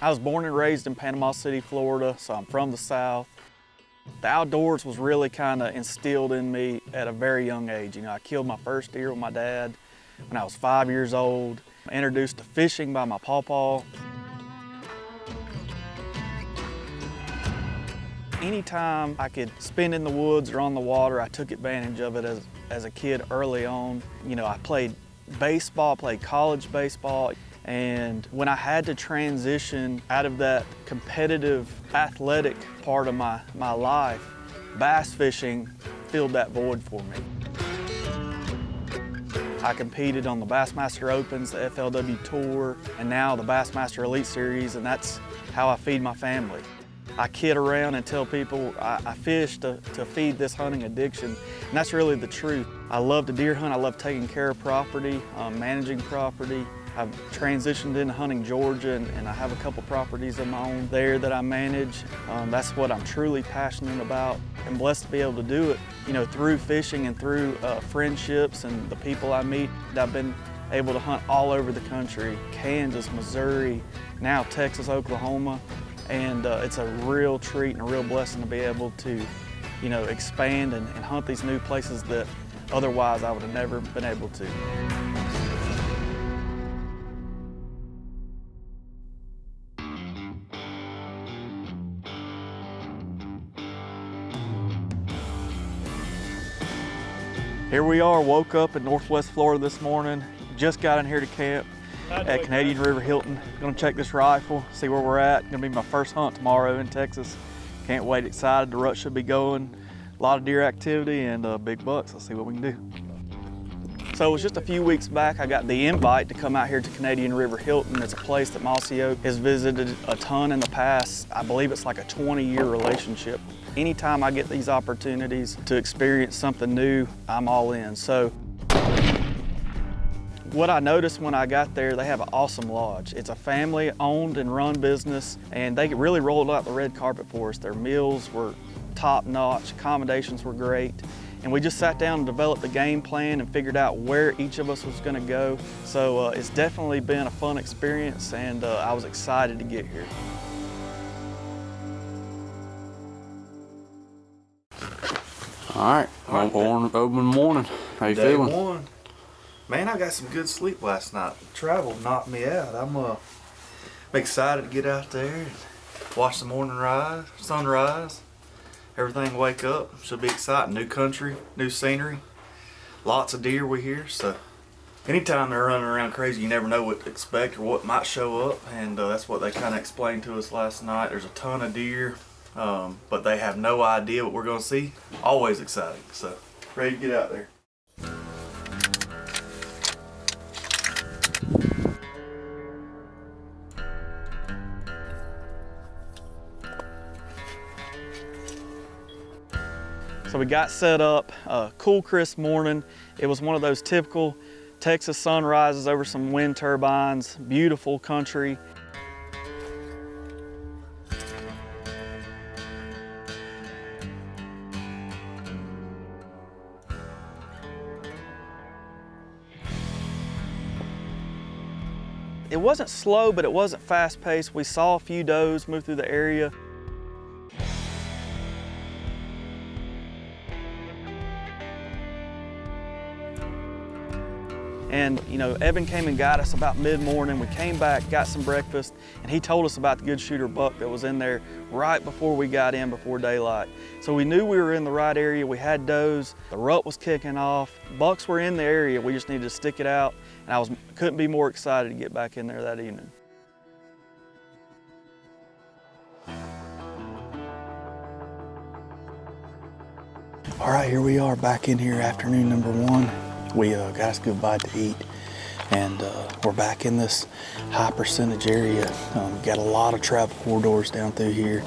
I was born and raised in Panama City, Florida, so I'm from the South. The outdoors was really kind of instilled in me at a very young age. You know, I killed my first deer with my dad when I was 5 years old. Introduced to fishing by my pawpaw. Anytime I could spend in the woods or on the water, I took advantage of it as a kid early on. You know, I played baseball, played college baseball, and when I had to transition out of that competitive athletic part of my life, bass fishing filled that void for me. I competed on the Bassmaster Opens, the FLW Tour, and now the Bassmaster Elite Series, and that's how I feed my family. I kid around and tell people I fish to feed this hunting addiction, and that's really the truth. I love to deer hunt, I love taking care of property, managing property. I've transitioned into hunting Georgia, and I have a couple properties of my own there that I manage. That's what I'm truly passionate about. I'm blessed to be able to do it, you know, through fishing and through friendships and the people I meet. I've been able to hunt all over the country, Kansas, Missouri, now Texas, Oklahoma, and it's a real treat and a real blessing to be able to, you know, expand and hunt these new places that otherwise I would have never been able to. Here we are, woke up in Northwest Florida this morning. Just got in here to camp at Canadian River Hilton. Gonna check this rifle, see where we're at. Gonna be my first hunt tomorrow in Texas. Can't wait, excited. The rut should be going. A lot of deer activity and big bucks. Let's see what we can do. So it was just a few weeks back, I got the invite to come out here to Canadian River Hilton. It's a place that Mossy Oak has visited a ton in the past. I believe it's like a 20-year relationship. Anytime I get these opportunities to experience something new, I'm all in. So what I noticed when I got there, they have an awesome lodge. It's a family owned and run business, and they really rolled out the red carpet for us. Their meals were top notch, accommodations were great. And we just sat down and developed the game plan and figured out where each of us was gonna go. So it's definitely been a fun experience, and I was excited to get here. All right, open morning. How you feeling? Day one. Man, I got some good sleep last night. Travel knocked me out. I'm excited to get out there and watch the morning sunrise. Everything wake up. Should be exciting. New country, new scenery. Lots of deer we hear, so anytime they're running around crazy, you never know what to expect or what might show up, and that's what they kind of explained to us last night. There's a ton of deer. But they have no idea what we're going to see. Always exciting, so ready to get out there. So we got set up, cool crisp morning. It was one of those typical Texas sunrises over some wind turbines, beautiful country. It wasn't slow, but it wasn't fast paced. We saw a few does move through the area. And you know, Evan came and got us about mid-morning. We came back, got some breakfast, and he told us about the good shooter buck that was in there right before we got in, before daylight. So we knew we were in the right area. We had does, the rut was kicking off. Bucks were in the area, we just needed to stick it out, and I couldn't be more excited to get back in there that evening. All right, here we are back in here, afternoon number one. We got us a good bite to eat, and we're back in this high percentage area. Got a lot of travel corridors down through here.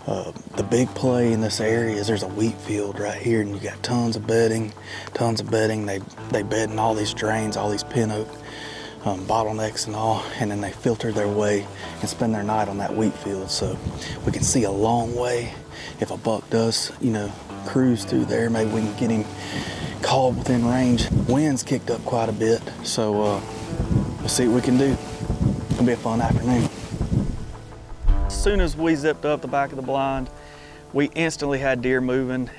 The big play in this area is there's a wheat field right here, and you got tons of bedding. They bed in all these drains, all these pin oak bottlenecks and all, and then they filter their way and spend their night on that wheat field. So we can see a long way. If a buck does, you know, cruise through there, maybe we can get him called within range. Wind's kicked up quite a bit, so we'll see what we can do. It'll be a fun afternoon. soon as we zipped up the back of the blind, we instantly had deer moving.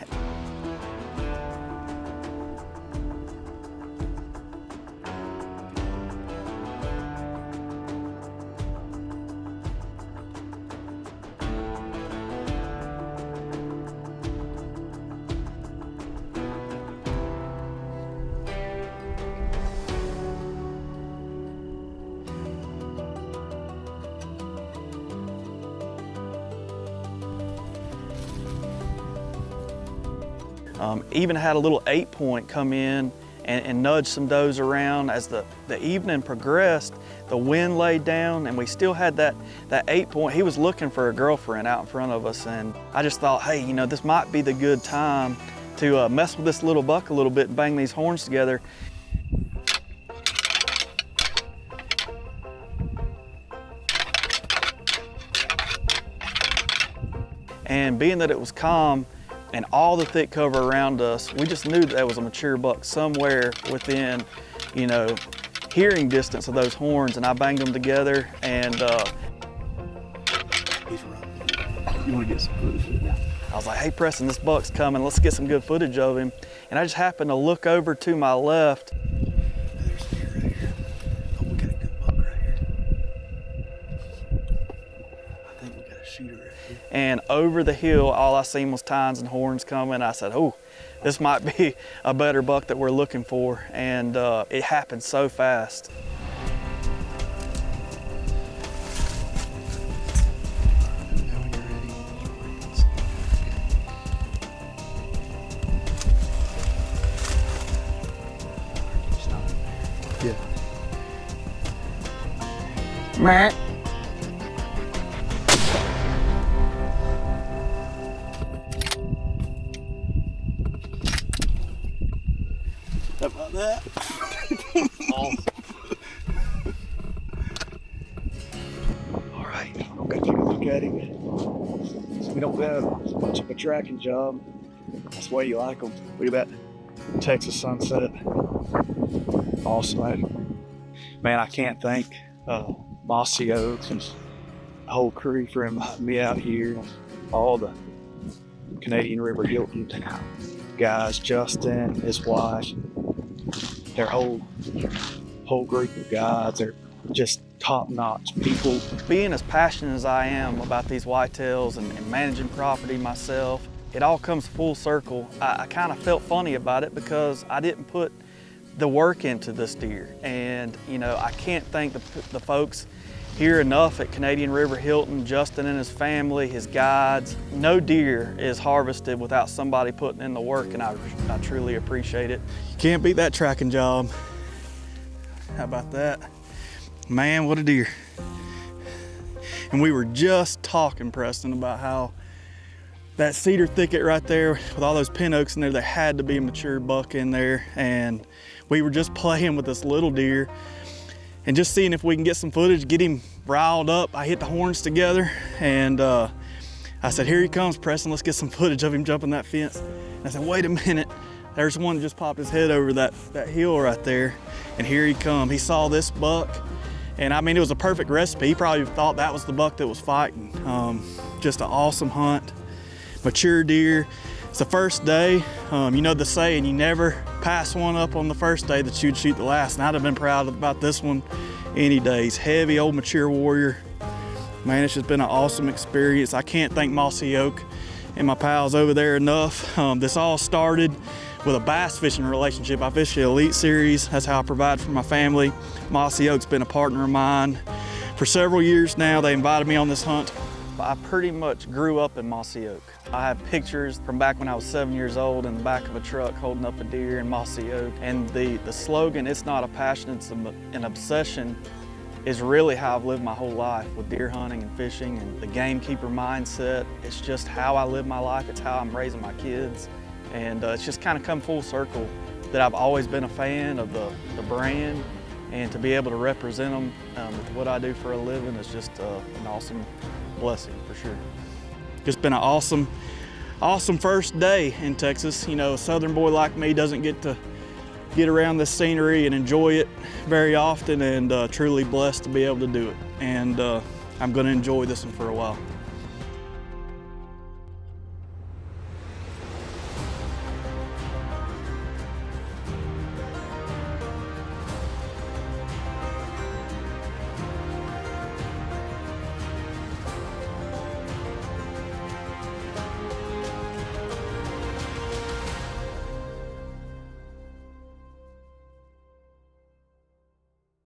Even had a little 8-point come in and nudge some does around. As the evening progressed, the wind laid down and we still had that 8-point. He was looking for a girlfriend out in front of us, and I just thought, hey, you know, this might be the good time to mess with this little buck a little bit and bang these horns together. And being that it was calm and all the thick cover around us, we just knew that there was a mature buck somewhere within, you know, hearing distance of those horns, and I banged them together. And he's running. You want to get some footage of it? I was like, hey Preston, this buck's coming, let's get some good footage of him. And I just happened to look over to my left. There's a deer right here. Oh, we got a good buck right here. I think we got a shooter right here. And over the hill, all I seen was tines and horns coming. I said, oh, this might be a better buck that we're looking for. And it happened so fast. Yeah. Meh. How about that? Awesome. All right, I'm gonna take a look at him. We don't have much of a tracking job. That's why you like them. Look at that Texas sunset. Awesome. Man, I can't thank Mossy Oak and the whole crew for inviting me out here. All the Canadian River Hilton guys, Justin, his wife, their whole group of guys. They're just top-notch people. Being as passionate as I am about these whitetails and managing property myself, it all comes full circle. I kind of felt funny about it because I didn't put the work into this deer. And you know, I can't thank the folks here enough at Canadian River Hilton, Justin and his family, his guides. No deer is harvested without somebody putting in the work, and I truly appreciate it. You can't beat that tracking job. How about that? Man, what a deer. And we were just talking, Preston, about how that cedar thicket right there with all those pin oaks in there, there had to be a mature buck in there. And we were just playing with this little deer and just seeing if we can get some footage, get him riled up. I hit the horns together and I said, here he comes, Preston, let's get some footage of him jumping that fence. And I said, wait a minute, there's one that just popped his head over that hill right there. And here he come. He saw this buck, and I mean, it was a perfect recipe. He probably thought that was the buck that was fighting. Just an awesome hunt, mature deer. It's the first day. You know the saying, you never pass one up on the first day that you'd shoot the last. And I'd have been proud about this one any day. He's heavy, old mature warrior. Man, it's just been an awesome experience. I can't thank Mossy Oak and my pals over there enough. This all started with a bass fishing relationship. I fish the Elite Series. That's how I provide for my family. Mossy Oak's been a partner of mine for several years now. They invited me on this hunt. I pretty much grew up in Mossy Oak. I have pictures from back when I was 7 years old in the back of a truck holding up a deer in Mossy Oak. And the slogan, it's not a passion, it's an obsession, is really how I've lived my whole life with deer hunting and fishing and the gamekeeper mindset. It's just how I live my life. It's how I'm raising my kids. And it's just kind of come full circle that I've always been a fan of the brand, and to be able to represent them with what I do for a living is just an awesome blessing for sure. Just been an awesome first day in Texas. You know, a southern boy like me doesn't get to get around this scenery and enjoy it very often, and truly blessed to be able to do it. And I'm gonna enjoy this one for a while.